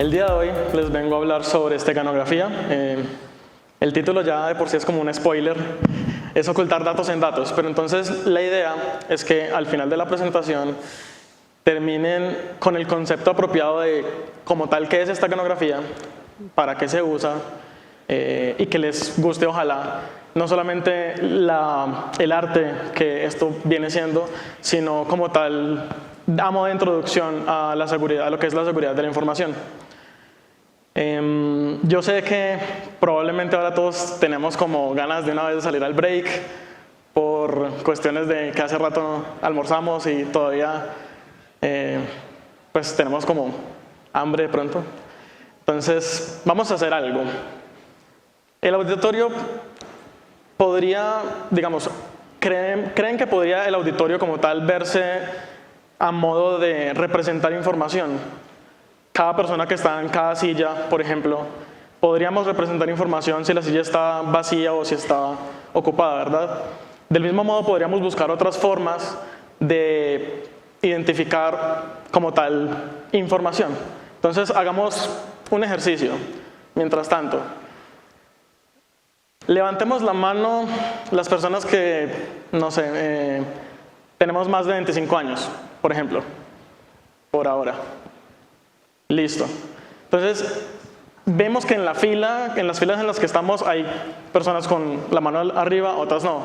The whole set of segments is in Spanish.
El día de hoy les vengo a hablar sobre esteganografía. El título ya de por sí es como un spoiler, es ocultar datos en datos, pero entonces la idea es que al final de la presentación terminen con el concepto apropiado de como tal qué es esteganografía, para qué se usa y que les guste ojalá no solamente el arte que esto viene siendo, sino como tal a modo de introducción a la seguridad, a lo que es la seguridad de la información. Yo sé que probablemente ahora todos tenemos como ganas de una vez de salir al break por cuestiones de que hace rato almorzamos y todavía pues tenemos como hambre de pronto. Entonces vamos a hacer algo. El auditorio podría, digamos, ¿creen que podría el auditorio como tal verse a modo de representar información? Cada persona que está en cada silla, por ejemplo, podríamos representar información si la silla está vacía o si está ocupada, ¿verdad? Del mismo modo podríamos buscar otras formas de identificar como tal información. Entonces hagamos un ejercicio. Mientras tanto, levantemos la mano las personas que, no sé, tenemos más de 25 años, por ejemplo, por ahora. Listo. Entonces, vemos que en las filas en las que estamos hay personas con la mano arriba, otras no.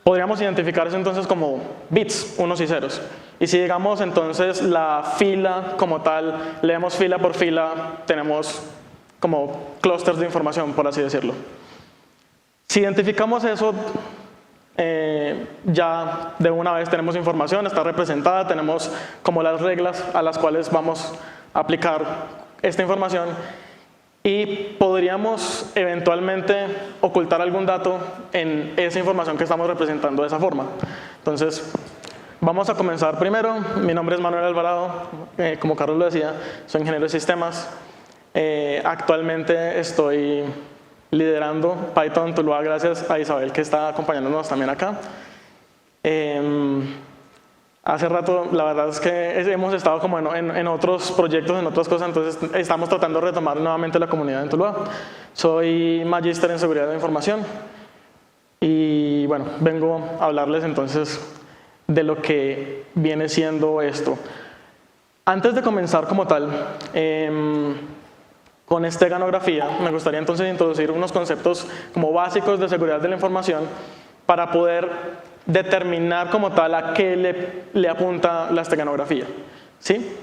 Podríamos identificar eso entonces como bits, unos y ceros. Y si digamos entonces la fila como tal, leemos fila por fila, tenemos como clústeres de información, por así decirlo. Si identificamos eso, ya de una vez tenemos información, está representada, tenemos como las reglas a las cuales vamos a aplicar esta información y podríamos eventualmente ocultar algún dato en esa información que estamos representando de esa forma. Entonces, vamos a comenzar primero. Mi nombre es Manuel Alvarado, como Carlos lo decía, soy ingeniero de sistemas. Actualmente estoy liderando Python Tuluá gracias a Isabel que está acompañándonos también acá. Hace rato la verdad es que hemos estado como en otros proyectos, en otras cosas, entonces estamos tratando de retomar nuevamente la comunidad en Tuluá. Soy magíster en seguridad de la información y bueno, vengo a hablarles entonces de lo que viene siendo esto. Antes de comenzar como tal, con esteganografía, me gustaría entonces introducir unos conceptos como básicos de seguridad de la información para poder determinar como tal a qué le apunta la esteganografía, ¿sí?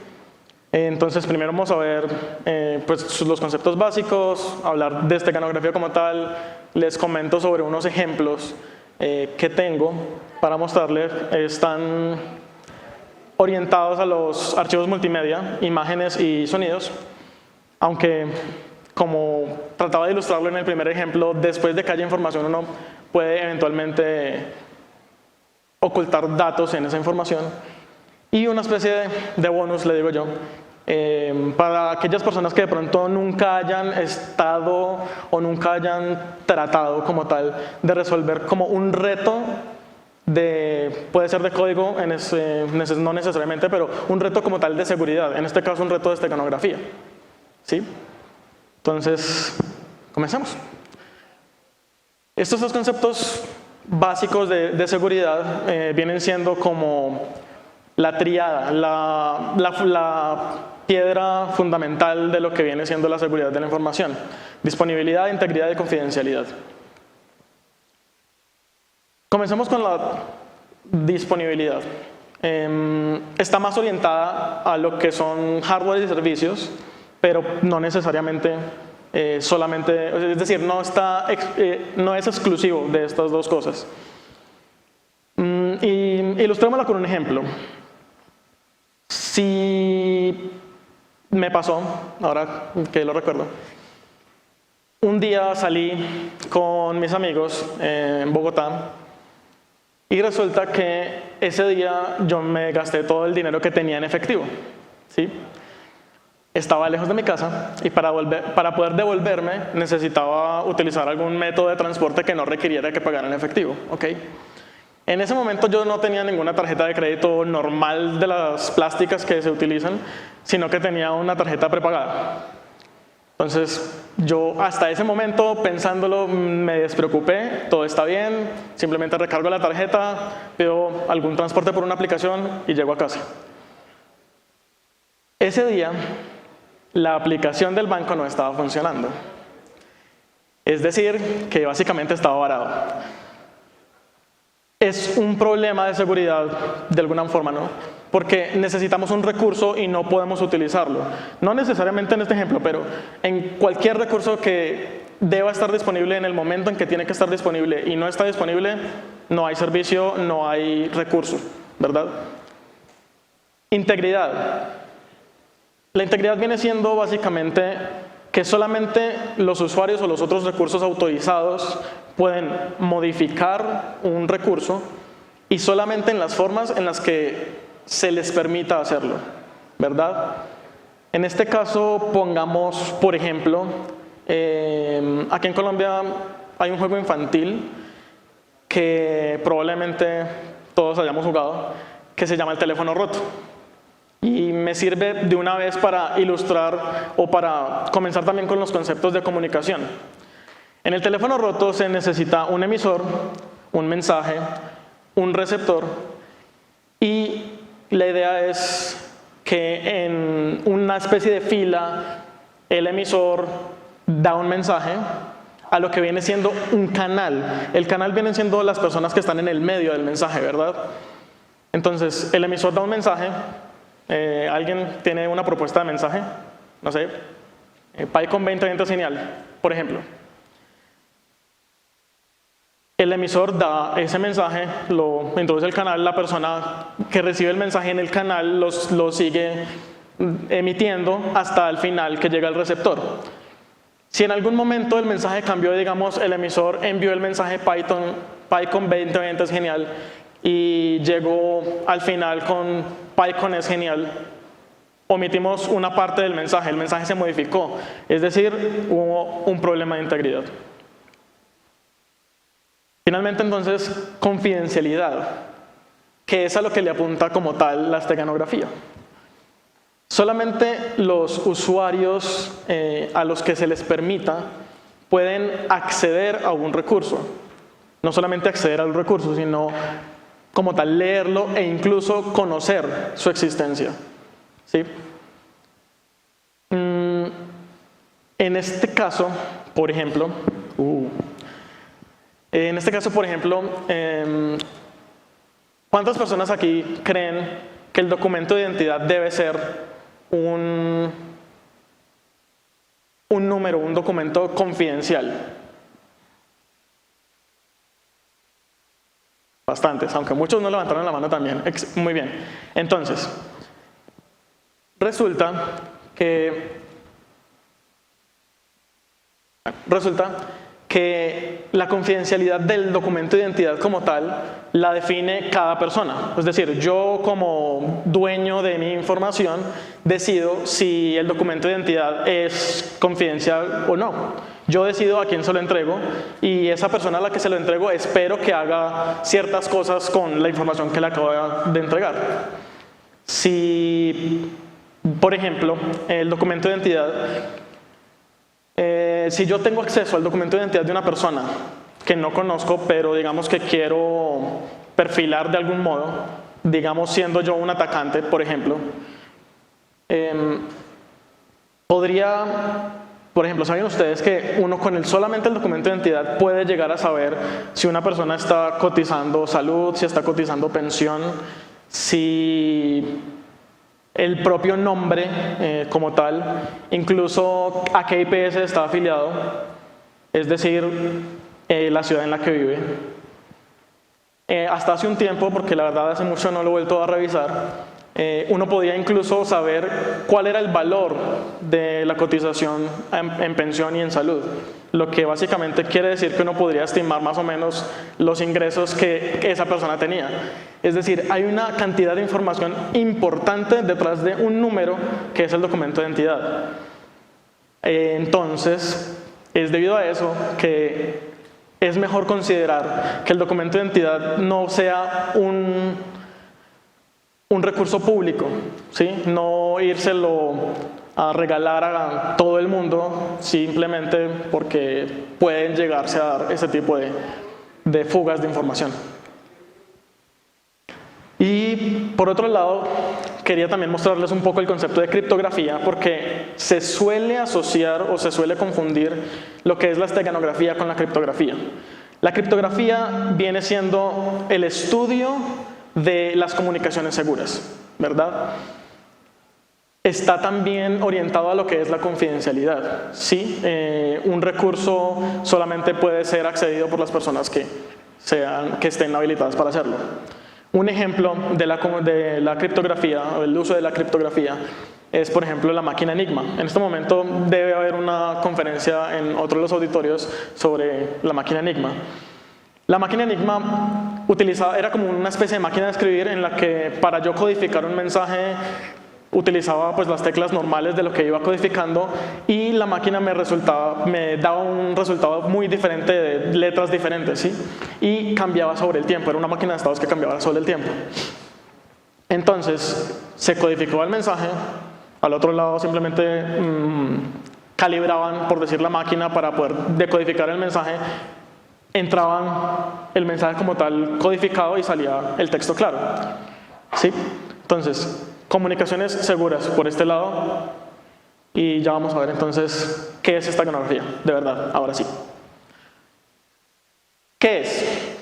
Entonces primero vamos a ver pues, los conceptos básicos, hablar de esteganografía como tal, les comento sobre unos ejemplos que tengo para mostrarles, están orientados a los archivos multimedia, imágenes y sonidos, aunque como trataba de ilustrarlo en el primer ejemplo, después de que haya información uno puede eventualmente ocultar datos en esa información. Y una especie de bonus, le digo yo, para aquellas personas que de pronto nunca hayan estado o nunca hayan tratado como tal de resolver como un reto puede ser de código, no necesariamente, pero un reto como tal de seguridad, en este caso un reto de esteganografía, ¿sí? Entonces, comencemos. Estos dos conceptos básicos de seguridad vienen siendo como la tríada, la piedra fundamental de lo que viene siendo la seguridad de la información: disponibilidad, integridad y confidencialidad. Comencemos con la disponibilidad. Está más orientada a lo que son hardware y servicios, pero no necesariamente solamente, es decir, no es exclusivo de estas dos cosas. Ilustrémoslo con un ejemplo. Si me pasó, ahora que lo recuerdo, un día salí con mis amigos en Bogotá y resulta que ese día yo me gasté todo el dinero que tenía en efectivo, ¿sí? Estaba lejos de mi casa y para poder devolverme necesitaba utilizar algún método de transporte que no requiriera que pagara en efectivo, ¿ok? En ese momento yo no tenía ninguna tarjeta de crédito normal de las plásticas que se utilizan, sino que tenía una tarjeta prepagada. Entonces, yo hasta ese momento, pensándolo, me despreocupé, todo está bien, simplemente recargo la tarjeta, pido algún transporte por una aplicación y llego a casa. Ese día, la aplicación del banco no estaba funcionando. Es decir, que básicamente estaba varado. Es un problema de seguridad de alguna forma, ¿no? Porque necesitamos un recurso y no podemos utilizarlo. No necesariamente en este ejemplo, pero en cualquier recurso que deba estar disponible en el momento en que tiene que estar disponible y no está disponible, no hay servicio, no hay recurso, ¿verdad? Integridad. La integridad viene siendo básicamente que solamente los usuarios o los otros recursos autorizados pueden modificar un recurso y solamente en las formas en las que se les permita hacerlo, ¿verdad? En este caso, pongamos, por ejemplo, aquí en Colombia hay un juego infantil que probablemente todos hayamos jugado, que se llama el teléfono roto. Y me sirve de una vez para ilustrar o para comenzar también con los conceptos de comunicación. En el teléfono roto se necesita un emisor, un mensaje, un receptor y la idea es que en una especie de fila el emisor da un mensaje a lo que viene siendo un canal. El canal vienen siendo las personas que están en el medio del mensaje, ¿verdad? Entonces el emisor da un mensaje. ¿Alguien tiene una propuesta de mensaje? No sé, PyCon 2020 genial, por ejemplo. El emisor da ese mensaje, lo introduce al canal, la persona que recibe el mensaje en el canal lo sigue emitiendo hasta el final que llega al receptor. Si en algún momento el mensaje cambió, digamos, el emisor envió el mensaje PyCon 2020 es genial, y llegó al final con PyCon es genial, omitimos una parte del mensaje, el mensaje se modificó, es decir, hubo un problema de integridad. Finalmente, entonces, confidencialidad, que es a lo que le apunta como tal la esteganografía. Solamente los usuarios a los que se les permita pueden acceder a un recurso. No solamente acceder al recurso, sino como tal leerlo e incluso conocer su existencia. ¿Sí? En este caso, por ejemplo, ¿cuántas personas aquí creen que el documento de identidad debe ser un número, un documento confidencial? Bastantes, aunque muchos no levantaron la mano también. Muy bien. Entonces, resulta que la confidencialidad del documento de identidad como tal la define cada persona. Es decir, yo como dueño de mi información decido si el documento de identidad es confidencial o no. Yo decido a quién se lo entrego y esa persona a la que se lo entrego espero que haga ciertas cosas con la información que le acabo de entregar. Si, por ejemplo, el documento de identidad, si yo tengo acceso al documento de identidad de una persona que no conozco, pero digamos que quiero perfilar de algún modo, digamos siendo yo un atacante, por ejemplo, podría, por ejemplo, ¿saben ustedes que uno con solamente el documento de identidad puede llegar a saber si una persona está cotizando salud, si está cotizando pensión, si el propio nombre como tal, incluso a qué IPS está afiliado, es decir, la ciudad en la que vive? Hasta hace un tiempo, porque la verdad hace mucho no lo he vuelto a revisar, uno podía incluso saber cuál era el valor de la cotización en pensión y en salud, lo que básicamente quiere decir que uno podría estimar más o menos los ingresos que esa persona tenía. Es decir, hay una cantidad de información importante detrás de un número que es el documento de identidad. Entonces, es debido a eso que es mejor considerar que el documento de identidad no sea un recurso público, ¿sí? No írselo a regalar a todo el mundo simplemente porque pueden llegarse a dar ese tipo de fugas de información. Y por otro lado, quería también mostrarles un poco el concepto de criptografía, porque se suele asociar o se suele confundir lo que es la esteganografía con la criptografía. La criptografía viene siendo el estudio de las comunicaciones seguras, ¿verdad? Está también orientado a lo que es la confidencialidad. Sí, un recurso solamente puede ser accedido por las personas que estén habilitadas para hacerlo. Un ejemplo de la criptografía, o el uso de la criptografía, es por ejemplo la máquina Enigma. En este momento debe haber una conferencia en otro de los auditorios sobre la máquina Enigma. La máquina Enigma era como una especie de máquina de escribir en la que para yo codificar un mensaje utilizaba pues las teclas normales de lo que iba codificando y la máquina me daba un resultado muy diferente de letras diferentes, ¿sí? Y cambiaba sobre el tiempo, era una máquina de estados que cambiaba sobre el tiempo. Entonces se codificó el mensaje, al otro lado simplemente calibraban, por decir, la máquina para poder decodificar el mensaje, entraban el mensaje como tal codificado y salía el texto claro, ¿sí? Entonces, comunicaciones seguras por este lado, y ya vamos a ver entonces qué es esteganografía, de verdad, ahora sí. ¿Qué es?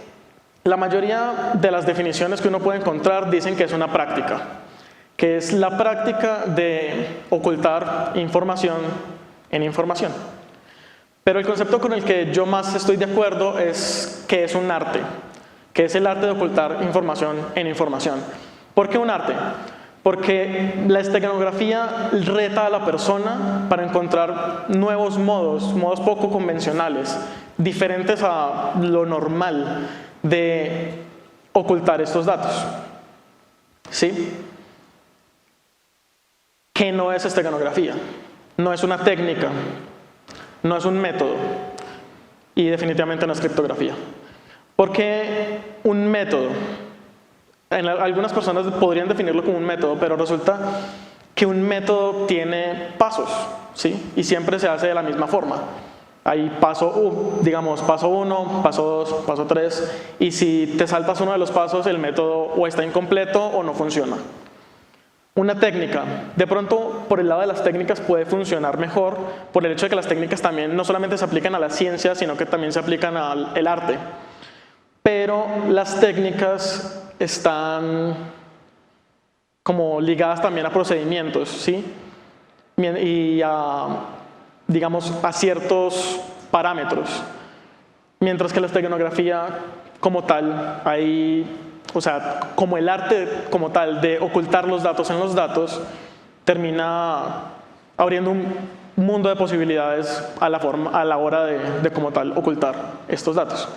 La mayoría de las definiciones que uno puede encontrar dicen que es una práctica, que es la práctica de ocultar información en información. Pero el concepto con el que yo más estoy de acuerdo es que es un arte, que es el arte de ocultar información en información. ¿Por qué un arte? Porque la esteganografía reta a la persona para encontrar nuevos modos poco convencionales, diferentes a lo normal de ocultar estos datos. ¿Sí? ¿Qué no es esteganografía? No es una técnica, no es un método y definitivamente no es criptografía. ¿Por qué un método? Algunas personas podrían definirlo como un método, pero resulta que un método tiene pasos, ¿sí? Y siempre se hace de la misma forma. Hay paso 1, paso 2, paso 3, y si te saltas uno de los pasos, el método o está incompleto o no funciona. Una técnica, de pronto por el lado de las técnicas puede funcionar mejor, por el hecho de que las técnicas también no solamente se aplican a la ciencia, sino que también se aplican al arte. Pero las técnicas están como ligadas también a procedimientos, ¿sí? Y digamos, a ciertos parámetros. Mientras que la esteganografía como tal, como el arte como tal de ocultar los datos en los datos, termina abriendo un mundo de posibilidades a la hora de como tal ocultar estos datos.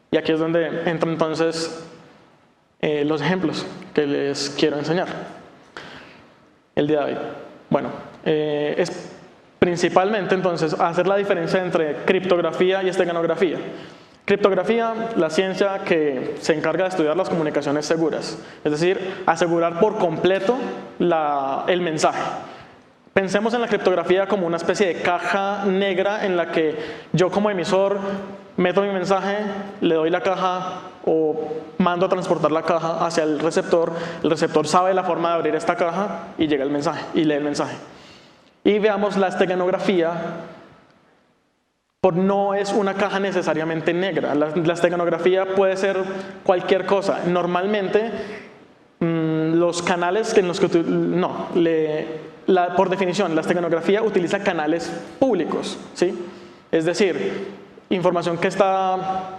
Y aquí es donde entran entonces los ejemplos que les quiero enseñar el día de hoy. Bueno, es principalmente entonces hacer la diferencia entre criptografía y esteganografía. Criptografía, la ciencia que se encarga de estudiar las comunicaciones seguras, es decir, asegurar por completo el mensaje. Pensemos en la criptografía como una especie de caja negra en la que yo como emisor meto mi mensaje, le doy la caja o mando a transportar la caja hacia el receptor sabe la forma de abrir esta caja y llega el mensaje y lee el mensaje. Y veamos la esteganografía, no es una caja necesariamente negra, la esteganografía puede ser cualquier cosa. Normalmente los canales en los que por definición la esteganografía utiliza canales públicos, ¿sí? Es decir, información que está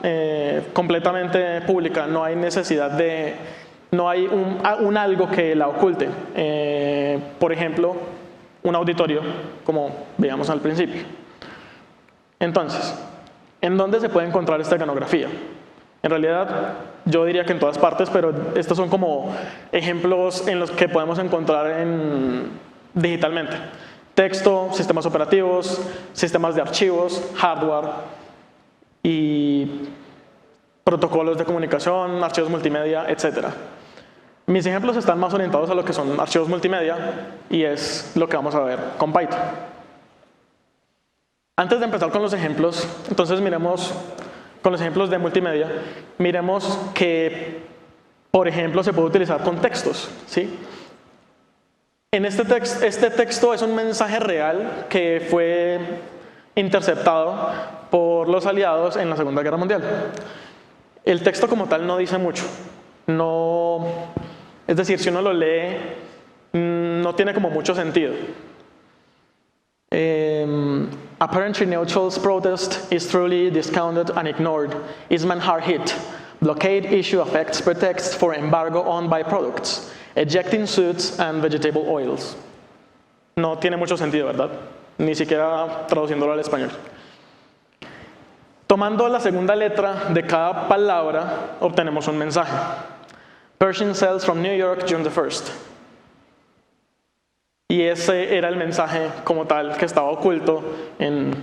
completamente pública, no hay necesidad no hay un algo que la oculte. Por ejemplo, un auditorio, como veíamos al principio. Entonces, ¿en dónde se puede encontrar esteganografía? En realidad, yo diría que en todas partes, pero estos son como ejemplos en los que podemos encontrar digitalmente. Texto, sistemas operativos, sistemas de archivos, hardware y protocolos de comunicación, archivos multimedia, etc. Mis ejemplos están más orientados a lo que son archivos multimedia y es lo que vamos a ver con Python. Antes de empezar con los ejemplos, entonces miremos con los ejemplos de multimedia, miremos que, por ejemplo, se puede utilizar con textos, ¿sí? En este texto es un mensaje real que fue interceptado por los aliados en la Segunda Guerra Mundial. El texto como tal no dice mucho. No, es decir, si uno lo lee, no tiene como mucho sentido. Apparently Neutral's protest is truly discounted and ignored. Eastman hard hit. Blockade issue affects pretext for embargo on byproducts. Ejecting suits and vegetable oils. No tiene mucho sentido, ¿verdad? Ni siquiera traduciéndolo al español. Tomando la segunda letra de cada palabra, obtenemos un mensaje. Pershing sells from New York, June the 1st. Y ese era el mensaje como tal que estaba oculto en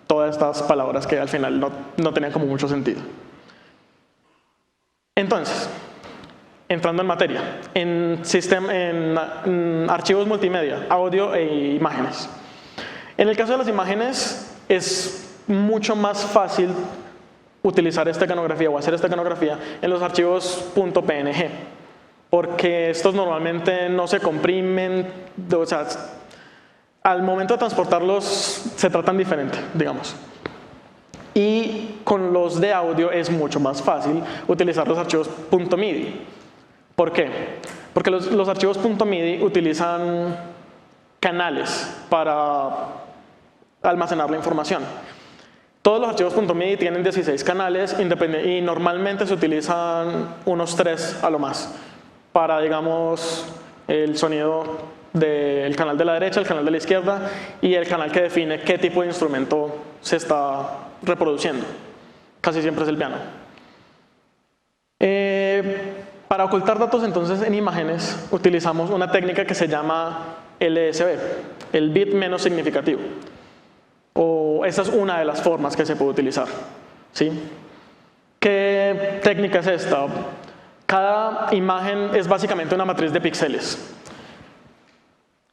todas estas palabras que al final no tenían como mucho sentido. Entonces, entrando en materia, en archivos multimedia, audio e imágenes. En el caso de las imágenes es mucho más fácil utilizar esteganografía o hacer esteganografía en los archivos .png, porque estos normalmente no se comprimen, o sea, al momento de transportarlos se tratan diferente, digamos. Y con los de audio es mucho más fácil utilizar los archivos .midi. ¿Por qué? Porque los archivos .midi utilizan canales para almacenar la información. Todos los archivos .midi tienen 16 canales y normalmente se utilizan unos 3 a lo más para, digamos, el sonido del canal de la derecha, el canal de la izquierda y el canal que define qué tipo de instrumento se está reproduciendo. Casi siempre es el piano. Para ocultar datos entonces en imágenes utilizamos una técnica que se llama LSB, el bit menos significativo. O esa es una de las formas que se puede utilizar, ¿sí? ¿Qué técnica es esta? Cada imagen es básicamente una matriz de píxeles.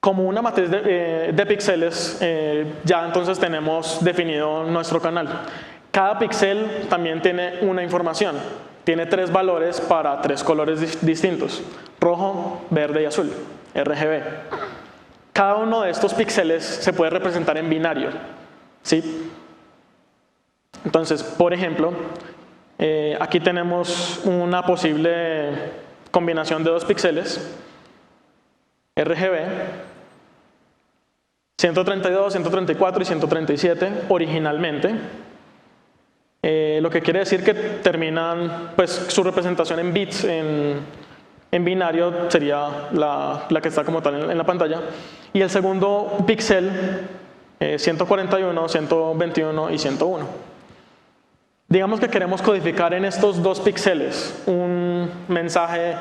Como una matriz de píxeles, ya entonces tenemos definido nuestro canal. Cada píxel también tiene una información. Tiene 3 valores para 3 colores distintos: rojo, verde y azul, RGB. Cada uno de estos píxeles se puede representar en binario, ¿sí? Entonces, por ejemplo, aquí tenemos una posible combinación de 2 píxeles, RGB, 132, 134 y 137 originalmente. Lo que quiere decir que terminan, pues su representación en bits, en binario sería la que está como tal en la pantalla. Y el segundo píxel, 141, 121 y 101. Digamos que queremos codificar en estos 2 píxeles un mensaje,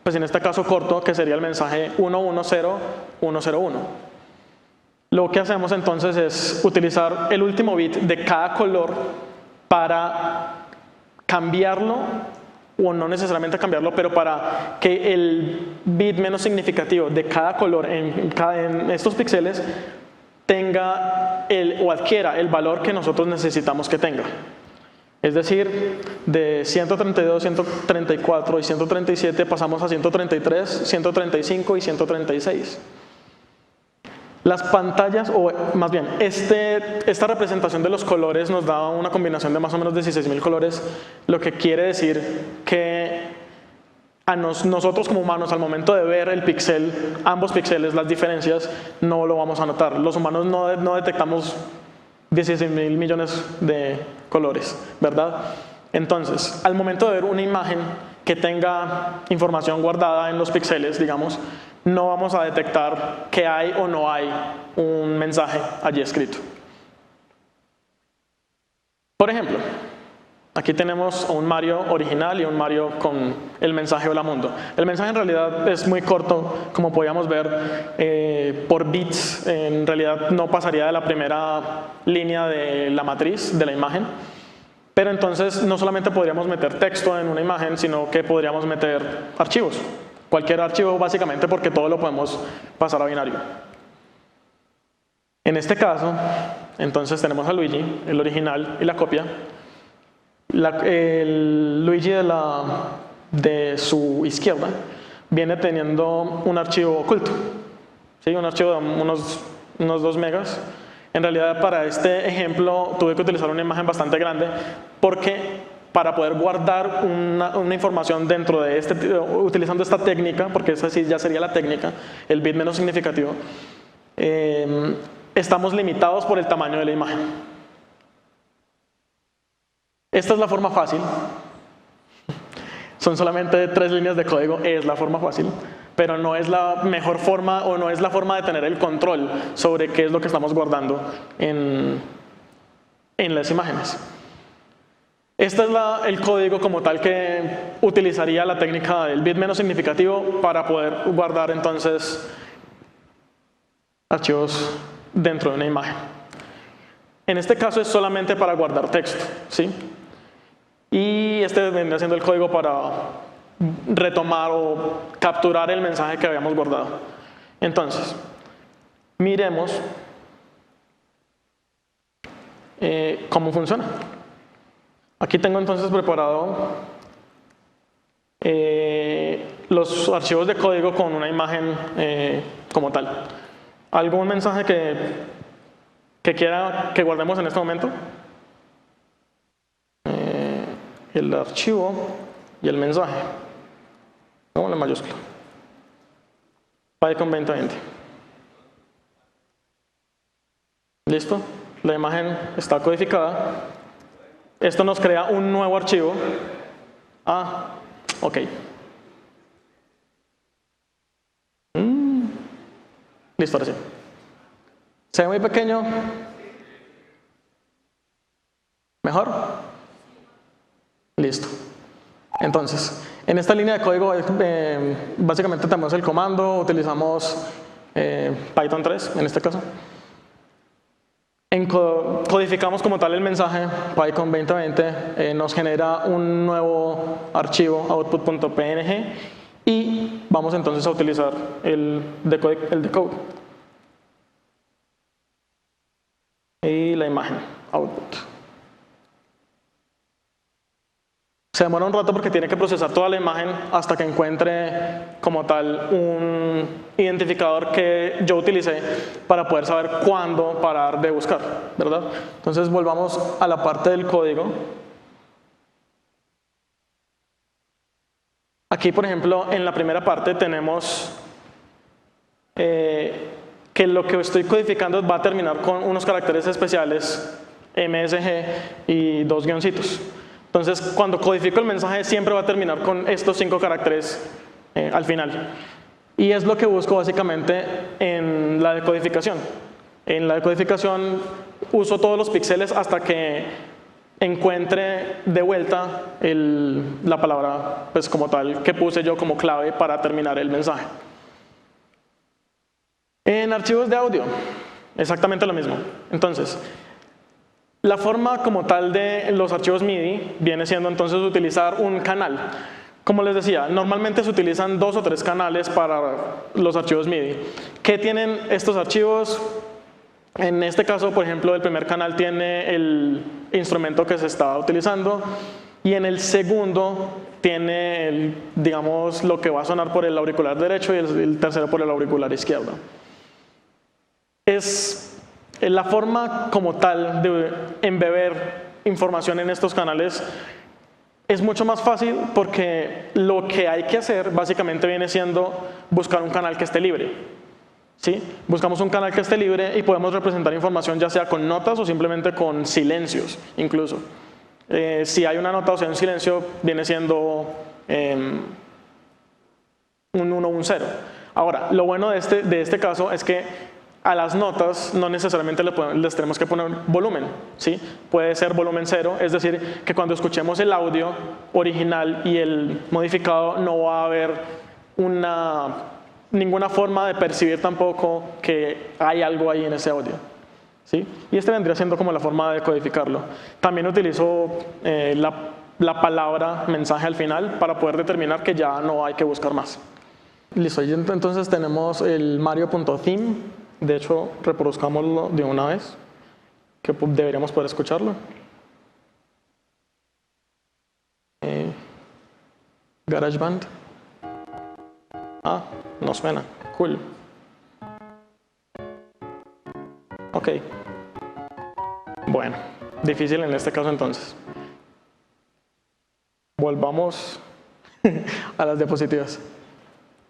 pues en este caso corto, que sería el mensaje 110-101. Lo que hacemos entonces es utilizar el último bit de cada color para cambiarlo, o no necesariamente cambiarlo, pero para que el bit menos significativo de cada color en estos píxeles tenga o adquiera el valor que nosotros necesitamos que tenga. Es decir, de 132, 134 y 137 pasamos a 133, 135 y 136. Las pantallas, o más bien, esta representación de los colores nos da una combinación de más o menos 16.000 colores, lo que quiere decir que a nosotros como humanos, al momento de ver el píxel, ambos píxeles, las diferencias, no lo vamos a notar. Los humanos no detectamos 16.000 millones de colores, ¿verdad? Entonces, al momento de ver una imagen que tenga información guardada en los píxeles, digamos, no vamos a detectar que hay o no hay un mensaje allí escrito. Por ejemplo, aquí tenemos un Mario original y un Mario con el mensaje Hola Mundo. El mensaje en realidad es muy corto, como podíamos ver, por bits. En realidad no pasaría de la primera línea de la matriz de la imagen. Pero entonces no solamente podríamos meter texto en una imagen, sino que podríamos meter archivos, cualquier archivo básicamente porque todo lo podemos pasar a binario. En este caso, entonces tenemos a Luigi, el original y la copia. El Luigi de su izquierda viene teniendo un archivo oculto, ¿sí? Un archivo de unos 2 megas. En realidad, para este ejemplo tuve que utilizar una imagen bastante grande porque para poder guardar una información dentro de utilizando esta técnica, porque esa sí ya sería la técnica, el bit menos significativo, estamos limitados por el tamaño de la imagen. Esta es la forma fácil. Son solamente 3 líneas de código, es la forma fácil, pero no es la mejor forma o no es la forma de tener el control sobre qué es lo que estamos guardando en las imágenes. Este es el código como tal que utilizaría la técnica del bit menos significativo para poder guardar entonces archivos dentro de una imagen. En este caso es solamente para guardar texto, ¿sí? Y este vendría siendo el código para retomar o capturar el mensaje que habíamos guardado. Entonces, miremos cómo funciona. Aquí tengo entonces preparado los archivos de código con una imagen como tal. ¿Algún mensaje que quiera que guardemos en este momento? El archivo y el mensaje. Con la mayúscula. Python 2020. ¿Listo? La imagen está codificada. Esto nos crea un nuevo archivo. Ok. Listo, ahora sí. ¿Se ve muy pequeño? ¿Mejor? Listo. Entonces, en esta línea de código básicamente tenemos el comando, utilizamos Python 3 en este caso. Codificamos como tal el mensaje, Python 2020 nos genera un nuevo archivo, output.png, y vamos entonces a utilizar el decode y la imagen, output. Se demora un rato porque tiene que procesar toda la imagen hasta que encuentre como tal un identificador que yo utilicé para poder saber cuándo parar de buscar, ¿verdad? Entonces volvamos a la parte del código. Aquí, por ejemplo, en la primera parte tenemos que lo que estoy codificando va a terminar con unos caracteres especiales, MSG y 2 guioncitos. Entonces, cuando codifico el mensaje, siempre va a terminar con estos 5 caracteres al final. Y es lo que busco básicamente en la decodificación. En la decodificación uso todos los píxeles hasta que encuentre de vuelta la palabra, pues como tal, que puse yo como clave para terminar el mensaje. En archivos de audio, exactamente lo mismo. Entonces, la forma como tal de los archivos MIDI viene siendo entonces utilizar un canal. Como les decía, normalmente se utilizan 2 o 3 canales para los archivos MIDI. ¿Qué tienen estos archivos? En este caso, por ejemplo, el primer canal tiene el instrumento que se está utilizando y en el segundo tiene, digamos, lo que va a sonar por el auricular derecho y el tercero por el auricular izquierdo. La forma como tal de embeber información en estos canales es mucho más fácil porque lo que hay que hacer básicamente viene siendo buscar un canal que esté libre. ¿Sí? Buscamos un canal que esté libre y podemos representar información ya sea con notas o simplemente con silencios incluso. Si hay una nota o sea un silencio viene siendo un 1 o un 0. Ahora, lo bueno de este caso es que a las notas no necesariamente les tenemos que poner volumen, ¿sí? Puede ser volumen 0, es decir, que cuando escuchemos el audio original y el modificado no va a haber ninguna forma de percibir tampoco que hay algo ahí en ese audio, ¿sí? Y este vendría siendo como la forma de codificarlo. También utilizo la palabra mensaje al final para poder determinar que ya no hay que buscar más. Listo, y entonces tenemos el mario.theme. De hecho, reproduzcámoslo de una vez, que deberíamos poder escucharlo. GarageBand. Ah, no suena. Cool. Ok. Bueno, difícil en este caso entonces. Volvamos a las diapositivas.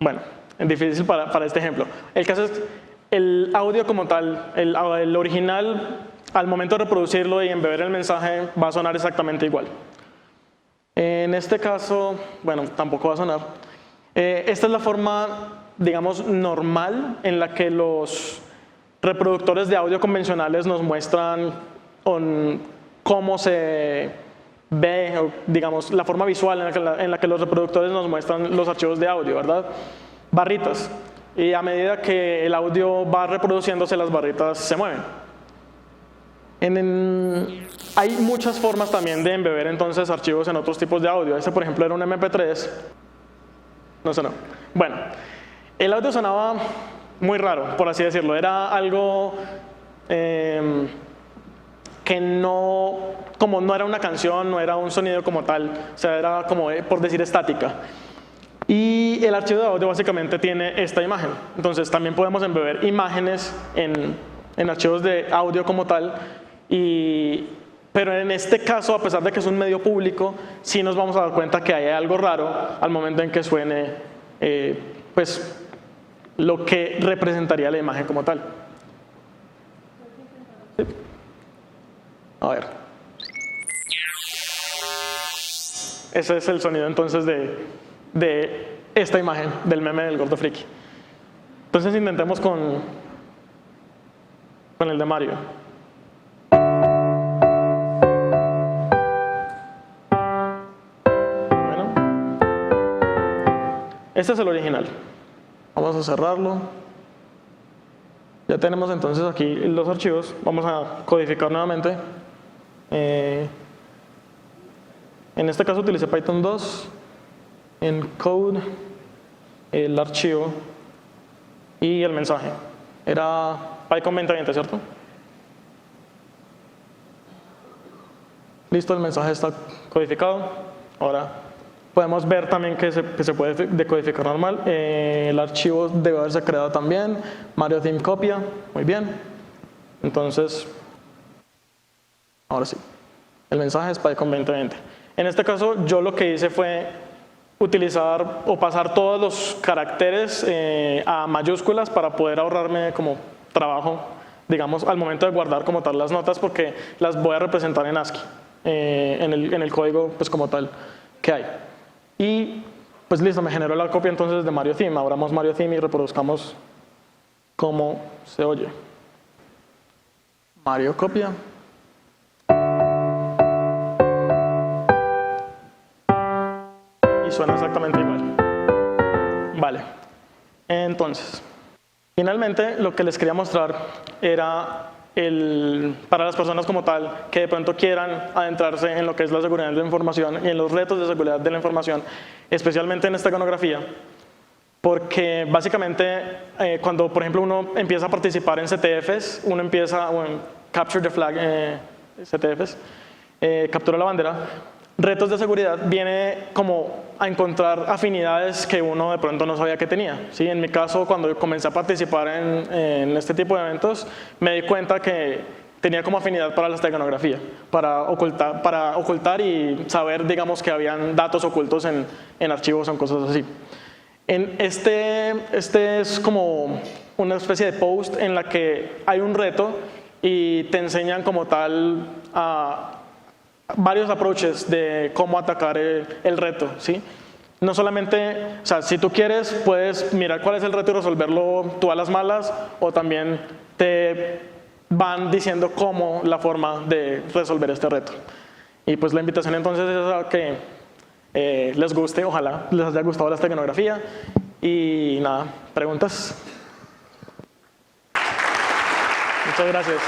Bueno, difícil para este ejemplo. El caso es el audio como tal, el original, al momento de reproducirlo y embeber el mensaje, va a sonar exactamente igual. En este caso, bueno, tampoco va a sonar. Esta es la forma, digamos, normal en la que los reproductores de audio convencionales nos muestran cómo se ve, digamos, la forma visual en la que los reproductores nos muestran los archivos de audio, ¿verdad? Barritas. Y a medida que el audio va reproduciéndose, las barritas se mueven. Hay muchas formas también de embeber entonces archivos en otros tipos de audio. Este, por ejemplo, era un MP3. No sonó. Bueno, el audio sonaba muy raro, por así decirlo. Era algo que como no era una canción, no era un sonido como tal. O sea, era como, por decir, estática. Y el archivo de audio básicamente tiene esta imagen. Entonces también podemos embeber imágenes en archivos de audio como tal. Pero en este caso, a pesar de que es un medio público, sí nos vamos a dar cuenta que hay algo raro al momento en que suene pues, lo que representaría la imagen como tal. ¿Sí? A ver. Ese es el sonido entonces de esta imagen del meme del gordo friki. Entonces intentemos con el de Mario. Bueno, este es el original. Vamos a cerrarlo. Ya tenemos entonces aquí los archivos. Vamos a codificar nuevamente. En este caso utilicé Python 2. Encode el archivo y el mensaje. Era PyCon 2020, ¿cierto? Listo, el mensaje está codificado. Ahora podemos ver también que se puede decodificar normal. El archivo debe haberse creado también. Mario Theme copia. Muy bien. Entonces, ahora sí. El mensaje es PyCon 2020. En este caso, yo lo que hice fue utilizar o pasar todos los caracteres a mayúsculas para poder ahorrarme como trabajo, digamos, al momento de guardar como tal las notas, porque las voy a representar en ASCII, en el código pues como tal que hay. Y pues listo, me generó la copia entonces de Mario Theme. Abramos Mario Theme y reproduzcamos cómo se oye. Mario copia. Y suena exactamente igual. Vale. Entonces, finalmente lo que les quería mostrar era para las personas como tal que de pronto quieran adentrarse en lo que es la seguridad de la información y en los retos de seguridad de la información, especialmente en esteganografía, porque básicamente cuando por ejemplo uno empieza a participar en CTFs, uno empieza, en Capture the Flag, CTFs, captura la bandera, retos de seguridad viene como a encontrar afinidades que uno de pronto no sabía que tenía. ¿Sí? En mi caso, cuando comencé a participar en este tipo de eventos, me di cuenta que tenía como afinidad para la esteganografía, para ocultar y saber, digamos, que habían datos ocultos en archivos o cosas así. Este es como una especie de post en la que hay un reto y te enseñan como tal a varios approaches de cómo atacar el reto, ¿sí? No solamente, o sea, si tú quieres, puedes mirar cuál es el reto y resolverlo tú a las malas, o también te van diciendo cómo la forma de resolver este reto. Y pues la invitación entonces es a que les guste, ojalá les haya gustado la esteganografía. Y nada, ¿preguntas? Muchas gracias.